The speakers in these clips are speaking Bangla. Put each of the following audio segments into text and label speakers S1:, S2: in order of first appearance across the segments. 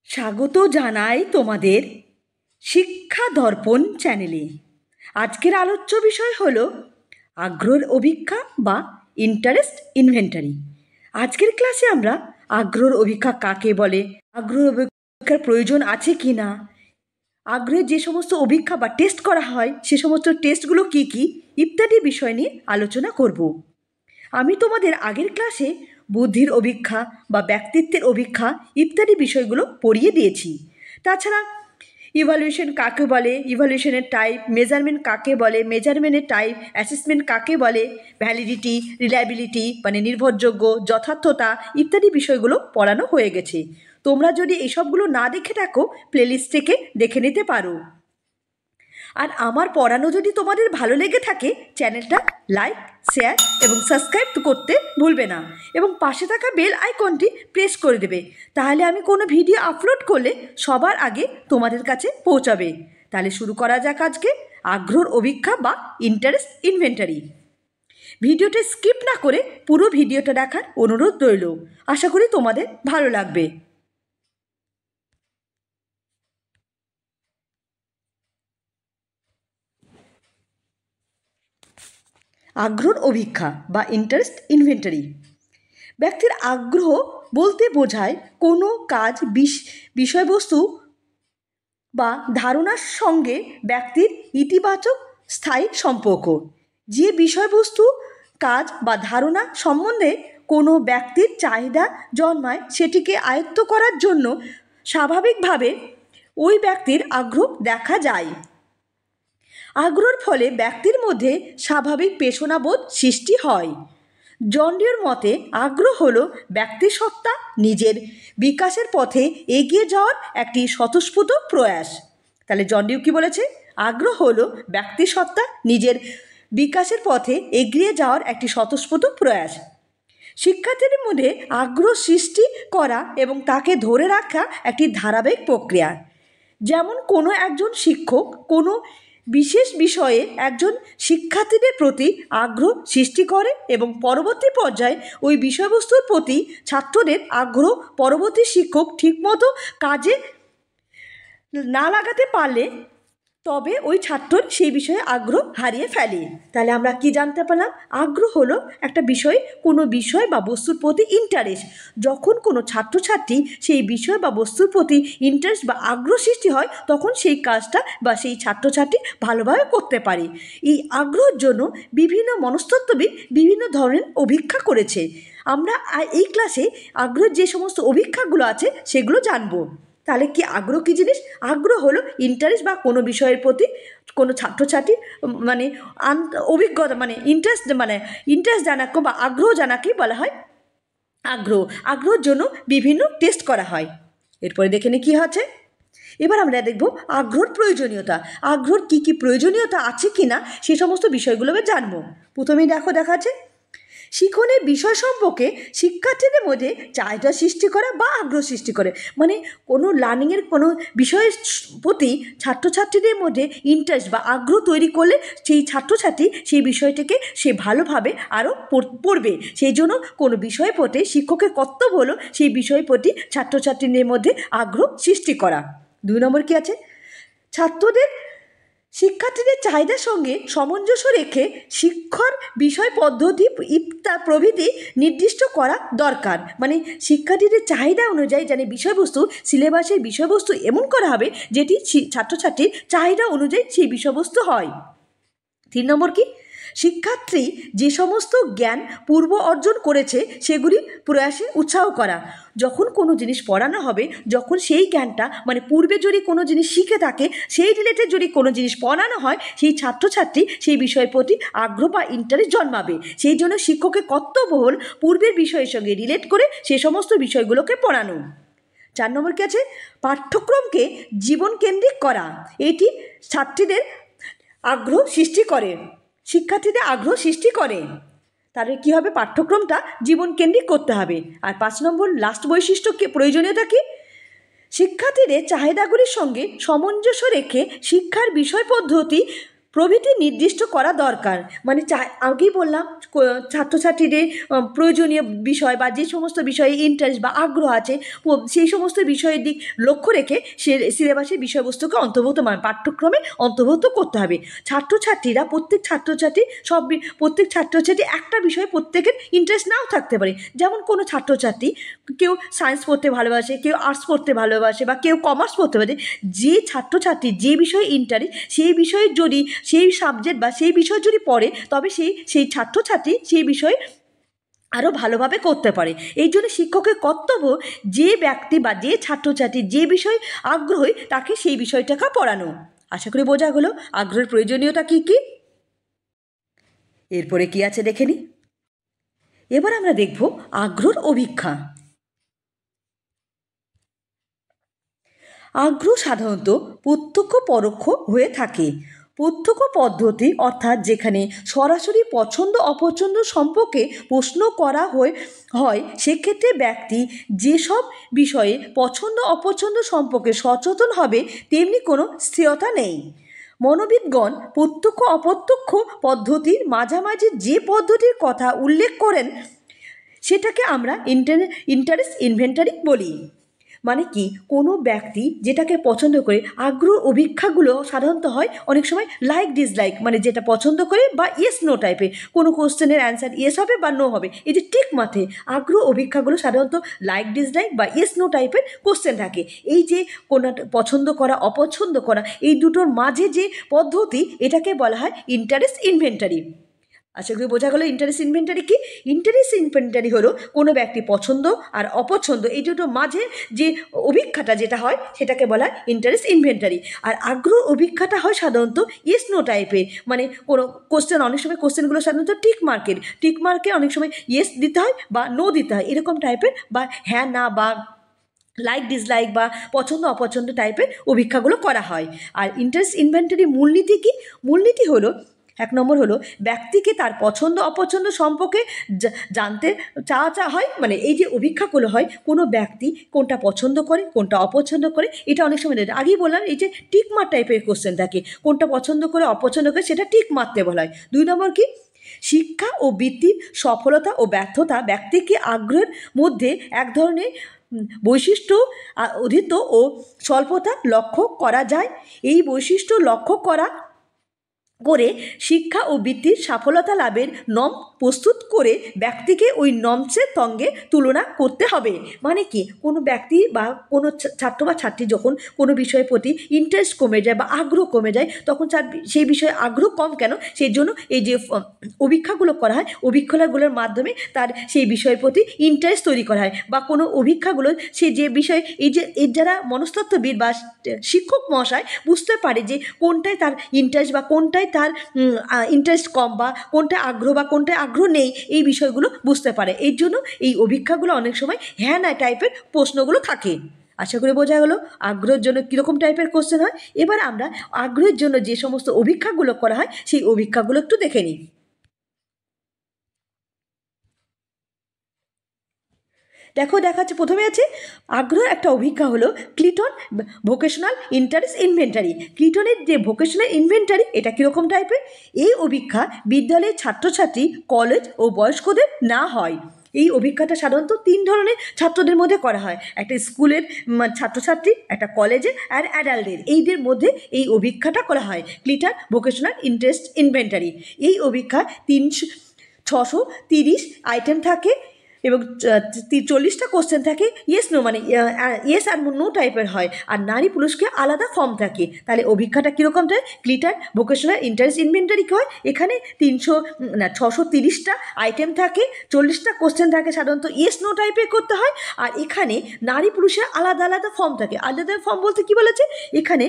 S1: স্বাগত জানাই তোমাদের শিক্ষা দর্পণ চ্যানেলে। আজকের আলোচ্য বিষয় হলো আগ্রহের অভিক্ষা বা ইন্টারেস্ট ইনভেন্টারি। আজকের ক্লাসে আমরা আগ্রহের অভিক্ষা কাকে বলে, আগ্রহের অভিক্ষার প্রয়োজন আছে কি না, আগ্রহের যে সমস্ত অভিক্ষা বা টেস্ট করা হয় সে সমস্ত টেস্টগুলো কী কী ইত্যাদি বিষয় নিয়ে আলোচনা করব। আমি তোমাদের আগের ক্লাসে বুদ্ধির অভিক্ষা বা ব্যক্তিত্বের অভিক্ষা ইত্যাদি বিষয়গুলো পড়িয়ে দিয়েছি। তাছাড়া ইভালুয়েশন কাকে বলে, ইভালুয়েশনের টাইপ, মেজারমেন্ট কাকে বলে, মেজারমেন্টের টাইপ, অ্যাসেসমেন্ট কাকে বলে, ভ্যালিডিটি, রিলায়েবিলিটি মানে নির্ভরযোগ্য, যথার্থতা ইত্যাদি বিষয়গুলো পড়ানো হয়ে গেছে। তোমরা যদি এইসবগুলো না দেখে থাকো প্লেলিস্ট থেকে দেখে নিতে পারো। আর আমার পড়ানো যদি তোমাদের ভালো লেগে থাকে চ্যানেলটা লাইক, শেয়ার এবং সাবস্ক্রাইব করতে ভুলবে না এবং পাশে থাকা বেল আইকনটি প্রেস করে দেবে, তাহলে আমি কোনো ভিডিও আপলোড করলে সবার আগে তোমাদের কাছে পৌঁছাবে। তাহলে শুরু করা যাক আজকে আগ্রহের অভিক্ষা বা ইন্টারেস্ট ইনভেন্টারি। ভিডিওটা স্কিপ না করে পুরো ভিডিওটা দেখার অনুরোধ রইল। আশা করি তোমাদের ভালো লাগবে। আগ্রহের অভিক্ষা বা ইন্টারেস্ট ইনভেন্টারি। ব্যক্তির আগ্রহ বলতে বোঝায় কোনো কাজ, বিষয়বস্তু বা ধারণার সঙ্গে ব্যক্তির ইতিবাচক স্থায়ী সম্পর্ক। যে বিষয়বস্তু, কাজ বা ধারণা সম্বন্ধে কোনো ব্যক্তির চাহিদা জন্মায় সেটিকে আয়ত্ত করার জন্য স্বাভাবিকভাবে ওই ব্যক্তির আগ্রহ দেখা যায়। আগ্রহের ফলে ব্যক্তির মধ্যে স্বাভাবিক পেশনাবোধ সৃষ্টি হয়। জন ডিউর মতে আগ্রহ হলো ব্যক্তিসত্তা নিজের বিকাশের পথে এগিয়ে যাওয়ার একটি স্বতঃস্ফূর্ত প্রয়াস। তাহলে জন ডিউ কী বলেছে? আগ্রহ হলো ব্যক্তিসত্তা নিজের বিকাশের পথে এগিয়ে যাওয়ার একটি স্বতঃস্ফূর্ত প্রয়াস। শিক্ষার্থীদের মধ্যে আগ্রহ সৃষ্টি করা এবং তাকে ধরে রাখা একটি ধারাবাহিক প্রক্রিয়া। যেমন কোনো একজন শিক্ষক কোনো বিশেষ বিষয়ে একজন শিক্ষার্থীদের প্রতি আগ্রহ সৃষ্টি করে এবং পরবর্তী পর্যায়ে ওই বিষয়বস্তুর প্রতি ছাত্রদের আগ্রহ পরবর্তী শিক্ষক ঠিকমতো কাজে না লাগাতে পারলে তবে ওই ছাত্রর সেই বিষয়ে আগ্রহ হারিয়ে ফেলে। তাহলে আমরা কি জানতে পারলাম? আগ্রহ হলো একটা বিষয়, কোনো বিষয় বা বস্তুর প্রতি ইন্টারেস্ট। যখন কোনো ছাত্রছাত্রী সেই বিষয় বা বস্তুর প্রতি ইন্টারেস্ট বা আগ্রহ সৃষ্টি হয় তখন সেই কাজটা বা সেই ছাত্রছাত্রী ভালোভাবে করতে পারে। এই আগ্রহের জন্য বিভিন্ন মনস্তত্ত্ববিদ বিভিন্ন ধরনের অভিক্ষা করেছে। আমরা এই ক্লাসে আগ্রহের যে সমস্ত অভিক্ষাগুলো আছে সেগুলো জানবো। তাহলে কি আগ্রহ কী জিনিস? আগ্রহ হলো ইন্টারেস্ট বা কোনো বিষয়ের প্রতি কোনো ছাত্রছাত্রী মানে অভিজ্ঞতা মানে ইন্টারেস্ট জানাকে বা আগ্রহ জানাকেই বলা হয় আগ্রহ। আগ্রহের জন্য বিভিন্ন টেস্ট করা হয়। এরপরে দেখে নি কী আছে। এবার আমরা দেখব আগ্রহের প্রয়োজনীয়তা। আগ্রহের কী কী প্রয়োজনীয়তা আছে কি না সে সমস্ত বিষয়গুলো জানবো। প্রথমেই দেখা আছে শিক্ষণের বিষয় সম্পর্কে শিক্ষার্থীদের মধ্যে চাহিদা সৃষ্টি করা বা আগ্রহ সৃষ্টি করে, মানে কোনো লার্নিংয়ের কোনো বিষয়ের প্রতি ছাত্রছাত্রীদের মধ্যে ইন্টারেস্ট বা আগ্রহ তৈরি করলে সেই ছাত্রছাত্রী সেই বিষয়টিকে সে ভালোভাবে আরও পড়বে। সেই জন্য কোনো বিষয়ের প্রতি শিক্ষকের কর্তব্য হলো সেই বিষয়ের প্রতি ছাত্রছাত্রীদের মধ্যে আগ্রহ সৃষ্টি করা। 2 নম্বর কী আছে? শিক্ষার্থীদের চাহিদার সঙ্গে সামঞ্জস্য রেখে শিক্ষার বিষয় পদ্ধতি প্রভৃতি নির্দিষ্ট করা দরকার। মানে শিক্ষার্থীদের চাহিদা অনুযায়ী যেন বিষয়বস্তু, সিলেবাসের বিষয়বস্তু এমন করা হবে যেটি ছাত্রছাত্রীর চাহিদা অনুযায়ী সেই বিষয়বস্তু হয়। 3 নম্বর কি? শিক্ষার্থী যে সমস্ত জ্ঞান পূর্ব অর্জন করেছে সেগুলি প্রয়াসে উৎসাহ করা। যখন কোনো জিনিস পড়ানো হবে, যখন সেই জ্ঞানটা মানে পূর্বে যদি কোনো জিনিস শিখে থাকে সেই রিলেটেড যদি কোনো জিনিস পড়ানো হয় সেই ছাত্রছাত্রী সেই বিষয়ের প্রতি আগ্রহ বা ইন্টারেস্ট জন্মাবে। সেই জন্য শিক্ষকের কর্তব্য হল পূর্বের বিষয়ের সঙ্গে রিলেট করে সে সমস্ত বিষয়গুলোকে পড়ানো। 4 নম্বর কি আছে? পাঠ্যক্রমকে জীবনকেন্দ্রিক করা। এটি ছাত্রীদের আগ্রহ সৃষ্টি করে, শিক্ষার্থীদের আগ্রহ সৃষ্টি করে। তাহলে কী হবে? পাঠ্যক্রমটা জীবনকেন্দ্রিক করতে হবে। আর 5 নম্বর লাস্ট বৈশিষ্ট্য কি, প্রয়োজনীয়তা কি? শিক্ষার্থীদের চাহিদাগুলির সঙ্গে সামঞ্জস্য রেখে শিক্ষার বিষয় পদ্ধতি প্রভৃতি নির্দিষ্ট করা দরকার। মানে আগেই বললাম ছাত্রছাত্রীদের প্রয়োজনীয় বিষয় বা যে সমস্ত বিষয়ে ইন্টারেস্ট বা আগ্রহ আছে সেই সমস্ত বিষয়ের দিক লক্ষ্য রেখে সে সিলেবাসের বিষয়বস্তুকে অন্তর্ভুক্ত মানে পাঠ্যক্রমে অন্তর্ভুক্ত করতে হবে। ছাত্রছাত্রীরা প্রত্যেক ছাত্রছাত্রী একটা বিষয়ে প্রত্যেকের ইন্টারেস্ট নাও থাকতে পারে। যেমন কোনো ছাত্রছাত্রী কেউ সায়েন্স পড়তে ভালোবাসে, কেউ আর্টস পড়তে ভালোবাসে বা কেউ কমার্স পড়তে পারে। যে ছাত্রছাত্রী যে বিষয়ে ইন্টারেস্ট সেই বিষয়ে যদি সেই সাবজেক্ট বা সেই বিষয় যদি পড়ে তবে সেই ছাত্রছাত্রী সেই বিষয়ে আরও ভালোভাবে করতে পারে। এই জন্য শিক্ষকের কর্তব্য যে ব্যক্তি বা যে ছাত্রছাত্রী যে বিষয়ে আগ্রহী তাকে সেই বিষয়টাকে পড়ানো। আশা করি বোঝা হলো আগ্রহের প্রয়োজনীয়তা কী কী। এরপরে কি আছে দেখে নিই। এবার আমরা দেখব আগ্রহের অভিক্ষা। আগ্রহ সাধারণত প্রত্যক্ষ পরোক্ষ হয়ে থাকে। প্রত্যক্ষ পদ্ধতি অর্থাৎ যেখানে সরাসরি পছন্দ অপছন্দ সম্পর্কে প্রশ্ন করা হয় সেক্ষেত্রে ব্যক্তি যেসব বিষয়ে পছন্দ অপছন্দ সম্পর্কে সচেতন হবে তেমনি কোনো স্থিরতা নেই। মনোবিদগণ প্রত্যক্ষ অপ্রত্যক্ষ পদ্ধতির মাঝামাঝি যে পদ্ধতির কথা উল্লেখ করেন সেটাকে আমরা ইন্টারেস্ট ইনভেন্টারি বলি। মানে কি কোনো ব্যক্তি যেটাকে পছন্দ করে আগ্রহ অভিক্ষাগুলো সাধারণত হয় অনেক সময় লাইক ডিসলাইক, মানে যেটা পছন্দ করে বা ইয়েস নো টাইপের। কোনো কোশ্চেনের অ্যান্সার ইয়েস হবে বা নো হবে, এই যে টিক মাঠে আগ্রহ অভিক্ষাগুলো সাধারণত লাইক ডিসলাইক বা ইয়েস নো টাইপের কোশ্চেন থাকে। এই যে কোনো পছন্দ করা অপছন্দ করা এই দুটোর মাঝে যে পদ্ধতি এটাকে বলা হয় ইন্টারেস্ট ইনভেন্টারি। আশা করি বোঝা গেল ইন্টারেস্ট ইনভেন্টারি কি। ইন্টারেস্ট ইনভেন্টারি হলো কোনো ব্যক্তি পছন্দ আর অপছন্দ এই দুটো মাঝে যে অভিক্ষাটা যেটা হয় সেটাকে বলা হয় ইন্টারেস্ট ইনভেন্টারি। আর আগ্রহ অভিক্ষাটা হয় সাধারণত ইয়েস নো টাইপের, মানে কোনো কোশ্চেন অনেক সময় কোশ্চেনগুলো সাধারণত টিক মার্কের অনেক সময় ইয়েস দিতে হয় বা নো দিতে হয় এরকম টাইপের, বা হ্যাঁ না বা লাইক ডিসলাইক বা পছন্দ অপছন্দ টাইপের অভিক্ষাগুলো করা হয়। আর ইন্টারেস্ট ইনভেন্টারি মূলনীতি কি? মূলনীতি হলো 1 নম্বর হলো ব্যক্তিকে তার পছন্দ অপছন্দ সম্পর্কে জানতে চাওয়া হয়। মানে এই যে অভিক্ষাগুলো হয় কোনো ব্যক্তি কোনটা পছন্দ করে কোনটা অপছন্দ করে এটা অনেক সময় আগেই বললাম এই যে টিক মার টাইপের কোশ্চেন থাকে, কোনটা পছন্দ করে অপছন্দ করে সেটা টিক মারতে বলা হয়। 2 নম্বর কি? শিক্ষা ও বৃত্তির সফলতা ও ব্যর্থতা ব্যক্তিকে আগ্রহের মধ্যে এক ধরনের বৈশিষ্ট্য অধীত ও স্বল্পতা লক্ষ্য করা যায়। এই বৈশিষ্ট্য লক্ষ্য করে শিক্ষা ও বৃত্তির সফলতা লাভের নম প্রস্তুত করে ব্যক্তিকে ওই নমসের সঙ্গে তুলনা করতে হবে। মানে কি কোনো ব্যক্তি বা কোনো ছাত্র বা ছাত্রী যখন কোনো বিষয়ের প্রতি ইন্টারেস্ট কমে যায় বা আগ্রহ কমে যায় তখন সেই বিষয়ে আগ্রহ কম কেন সেই জন্য এই যে অভিক্ষাগুলো করা হয় অভিক্ষাগুলোর মাধ্যমে তার সেই বিষয়ের প্রতি ইন্টারেস্ট তৈরি করা হয়। বা কোনো অভিক্ষাগুলো সে যে বিষয়ে এই যে এর যারা মনস্তত্ত্ববিদ বা শিক্ষক মহাশয় বুঝতে পারে যে কোনটায় তার ইন্টারেস্ট বা কোনটায় তার ইন্টারেস্ট কম বা কোনটায় আগ্রহ বা কোনটায় আগ্রহ নেই এই বিষয়গুলো বুঝতে পারে। এর জন্য এই অভিক্ষাগুলো অনেক সময় হ্যাঁ না টাইপের প্রশ্নগুলো থাকে। আশা করি বোঝা গেল আগ্রহের জন্য কীরকম টাইপের কোশ্চেন হয়। এবার আমরা আগ্রহের জন্য যে সমস্ত অভিক্ষাগুলো করা হয় সেই অভিক্ষাগুলো একটু দেখে নিই। দেখাচ্ছে প্রথমে আছে আগ্রহ একটা অভিক্ষা হলো ক্লিটন ভোকেশনাল ইন্টারেস্ট ইনভেন্টারি। ক্লিটনের যে ভোকেশনাল ইনভেন্টারি এটা কীরকম টাইপের? এই অভিক্ষা বিদ্যালয়ের ছাত্রছাত্রী কলেজ ও বয়স্কদের না হয়। এই অভিজ্ঞতা সাধারণত 3 ধরনের ছাত্রদের মধ্যে করা হয়, একটা স্কুলের ছাত্রছাত্রী, একটা কলেজে আর অ্যাডাল্টদের, এইদের মধ্যে এই অভিজ্ঞতা করা হয় ক্লিটন ভোকেশনাল ইন্টারেস্ট ইনভেন্টারি। এই অভিজ্ঞা 630 আইটেম থাকে এবং 40টা কোশ্চেন থাকে ইয়েস নো, মানে ইয়েস আর নো টাইপের হয়, আর নারী পুরুষকে আলাদা ফর্ম থাকে। তাহলে অভিজ্ঞতা কীরকম থাকে? ক্লিটন ভোকেশনাল ইন্টারেস্ট ইনভেন্টারি হয়, এখানে 630টা আইটেম থাকে, 40টা কোশ্চেন থাকে, সাধারণত ইয়েস নো টাইপের করতে হয়। আর এখানে নারী পুরুষের আলাদা আলাদা ফর্ম থাকে। আলাদা ফর্ম বলতে কী বলেছে? এখানে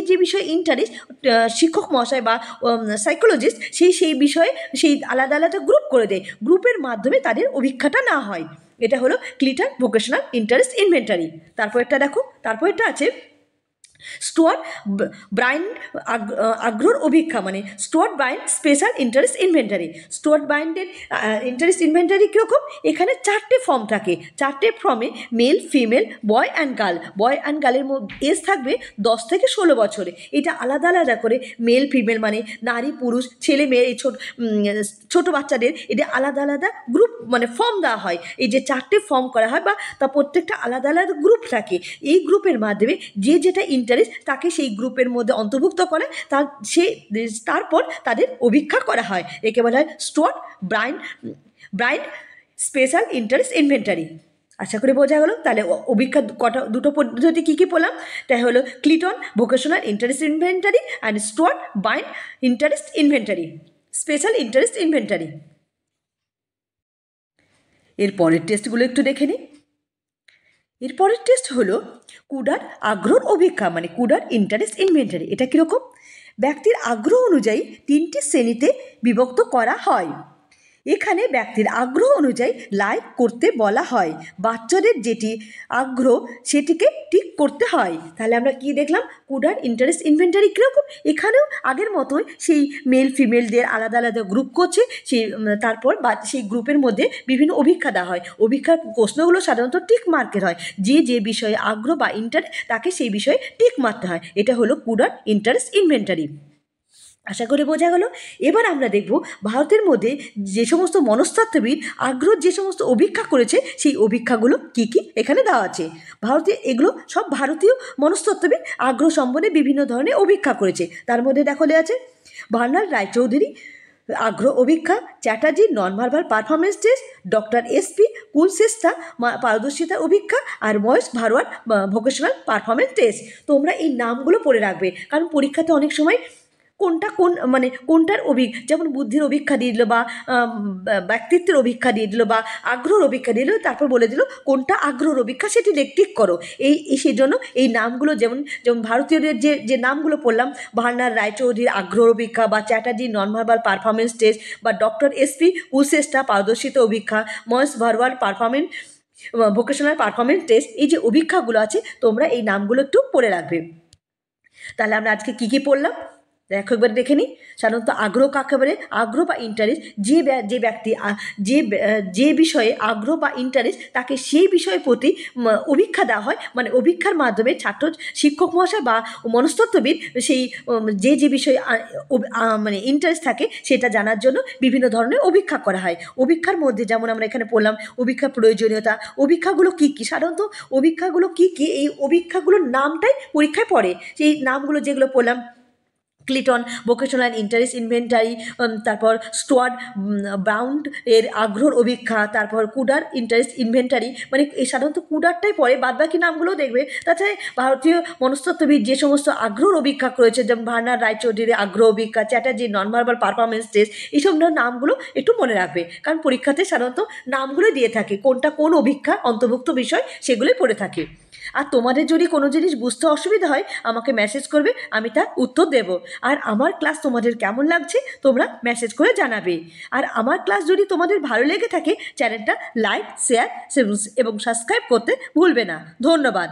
S1: যে বিষয়ে ইন্টারেস্ট শিক্ষক মহাশয় বা সাইকোলজিস্ট সেই বিষয়ে সেই আলাদা আলাদা গ্রুপ করে দেয়, গ্রুপের মাধ্যমে তাদের অভিজ্ঞতা না হয়। এটা হলো ক্লিটন ভোকেশনাল ইন্টারেস্ট ইনভেন্টারি। তারপরটা দেখো, তারপরটা আছে স্টুয়ার্ট ব্রাইন আগ্রহর অভিক্ষা মানে Stuart Brine special interest inventory. Stuart ব্রাইনের ইন্টারেস্ট ইনভেন্টারি কীরকম, এখানে 4টে ফর্ম থাকে, 4টে ফর্মে male female boy and girl, boy and গার্লের এজ থাকবে 10 থেকে 16 বছরে। এটা আলাদা আলাদা করে মেল ফিমেল মানে নারী পুরুষ ছেলে মেয়ে এই ছোট বাচ্চাদের এটা আলাদা আলাদা গ্রুপ মানে ফর্ম দেওয়া হয়। এই যে 4টে ফর্ম করা হয় বা তা প্রত্যেকটা আলাদা আলাদা গ্রুপ থাকে। এই গ্রুপের মাধ্যমে যে যেটা ইন্টারেস্ট তাকে সেই গ্রুপের মধ্যে অন্তর্ভুক্ত করে তারপর তাদের অভিক্ষা করা হয়। একে বলা হয় Stuart Brine special interest inventory. আশা করি বোঝা গেল। তাহলে অভিক্ষা দুটো পদ্ধতি কী কী বললাম, তাই হলো Clinton vocational interest inventory and Stuart Brine interest inventory special interest inventory. এর পরের টেস্টগুলো একটু দেখে নিই। এর পরের টেস্ট হলো কুডার আগ্রহ অভিক্ষা মানে কুডার ইন্টারেস্ট ইনভেন্টারি। এটা কীরকম, ব্যক্তির আগ্রহ অনুযায়ী 3টি শ্রেণীতে বিভক্ত করা হয়। এখানে ব্যক্তির আগ্রহ অনুযায়ী লাইক করতে বলা হয়, বাচ্চাদের যেটি আগ্রহ সেটিকে টিক করতে হয়। তাহলে আমরা কি দেখলাম, কুডার ইন্টারেস্ট ইনভেন্টারি কীরকম, এখানেও আগের মতোই সেই মেল ফিমেলদের আলাদা আলাদা গ্রুপ করছে, তারপর সেই গ্রুপের মধ্যে বিভিন্ন অভিক্ষা দেওয়া হয়। অভিক্ষার প্রশ্নগুলো সাধারণত টিক মার্কের হয়, যে বিষয়ে আগ্রহ বা ইন্টারেস্ট তাকে সেই বিষয়ে টিক মারতে হয়। এটা হলো কুডার ইন্টারেস্ট ইনভেন্টারি। আশা করে বোঝা গেল। এবার আমরা দেখব ভারতের মধ্যে যে সমস্ত মনস্তত্ত্ববিদ আগ্রহ যে সমস্ত অভিক্ষা করেছে সেই অভিক্ষাগুলো কী কী এখানে দেওয়া আছে। ভারতে এগুলো সব ভারতীয় মনস্তত্ত্ববিদ আগ্রহ সম্বন্ধে বিভিন্ন ধরনের অভিক্ষা করেছে। তার মধ্যে দেখো দেওয়া আছে ভার্নাল রায়চৌধুরী আগ্রহ অভিক্ষা, Chatterjee non verbal performance test, doctor SP Kulshreshtha পারদর্শিতা অভিক্ষা, আর Mahesh Bharwal vocational performance test. তোমরা এই নামগুলো পড়ে রাখবে, কারণ পরীক্ষাতে অনেক সময় কোনটার যেমন বুদ্ধির অভিক্ষা দিয়ে দিল বা ব্যক্তিত্বের অভিক্ষা দিয়ে দিল বা আগ্রহর অভিক্ষা দিয়ে দিল, তারপর বলে দিল কোনটা আগ্রহর অভিক্ষা সেটি ঠিক করো। সেই জন্য এই নামগুলো যেমন ভারতীয়দের যে নামগুলো পড়লাম, ভার্নাল রায়চৌধুরীর আগ্রহর অভিক্ষা বা Chatterjee non verbal performance test বা ডক্টর এসপি কুলশ্রেষ্ঠা পারদর্শিতা অভিক্ষা, Mahesh Bharwal vocational performance test, এই যে অভিক্ষাগুলো আছে তোমরা এই নামগুলো একটু পড়ে রাখবে। তাহলে আমরা আজকে কী কী পড়লাম দেখো একবার দেখে নিই। সাধারণত আগ্রহ কাকে বলে, আগ্রহ বা ইন্টারেস্ট যে ব্যক্তি যে বিষয়ে আগ্রহ বা ইন্টারেস্ট তাকে সেই বিষয়ের প্রতি অভিক্ষা দেওয়া হয়, মানে অভিক্ষার মাধ্যমে শিক্ষক মহাশয় বা মনস্তত্ত্ববিদ সেই যে বিষয়ে মানে ইন্টারেস্ট থাকে সেটা জানার জন্য বিভিন্ন ধরনের অভিক্ষা করা হয়। অভিক্ষার মধ্যে যেমন আমরা এখানে পড়লাম অভিক্ষার প্রয়োজনীয়তা, অভিক্ষাগুলো কী কী, সাধারণত অভিক্ষাগুলো কী কী এই অভিক্ষাগুলোর নামটাই পরীক্ষায় পড়ে। সেই নামগুলো যেগুলো পড়লাম ক্লিটন ভোকেশনাল ইন্টারেস্ট ইনভেন্টারি, তারপর স্টুয়ার্ট ব্রাউন এর আগ্রহর অভিক্ষা, তারপর কুডার ইন্টারেস্ট ইনভেন্টারি, মানে এই সাধারণত কুডারটাই পড়ে, বাদবাকি নামগুলোও দেখবে। তাছাড়া ভারতীয় মনস্তত্ত্ববিদ যে সমস্ত আগ্রহর অভিক্ষা করেছে যেমন ভার্নাল রায়চৌধুরীর আগ্রহ অভিক্ষা, Chatterjee non verbal performance test, এইসব নামগুলো একটু মনে রাখবে, কারণ পরীক্ষাতে সাধারণত নামগুলো দিয়ে থাকে, কোনটা কোন অভিক্ষা অন্তর্ভুক্ত বিষয় সেগুলোই পড়ে থাকে। আর তোমাদের যদি কোনো জিনিস বুঝতে অসুবিধা হয় আমাকে মেসেজ করবে, আমি তার উত্তর দেব। আর আমার ক্লাস তোমাদের কেমন লাগছে তোমরা মেসেজ করে জানাবে। আর আমার ক্লাস যদি তোমাদের ভালো লেগে থাকে চ্যানেলটা লাইক শেয়ার এবং সাবস্ক্রাইব করতে ভুলবে না। ধন্যবাদ।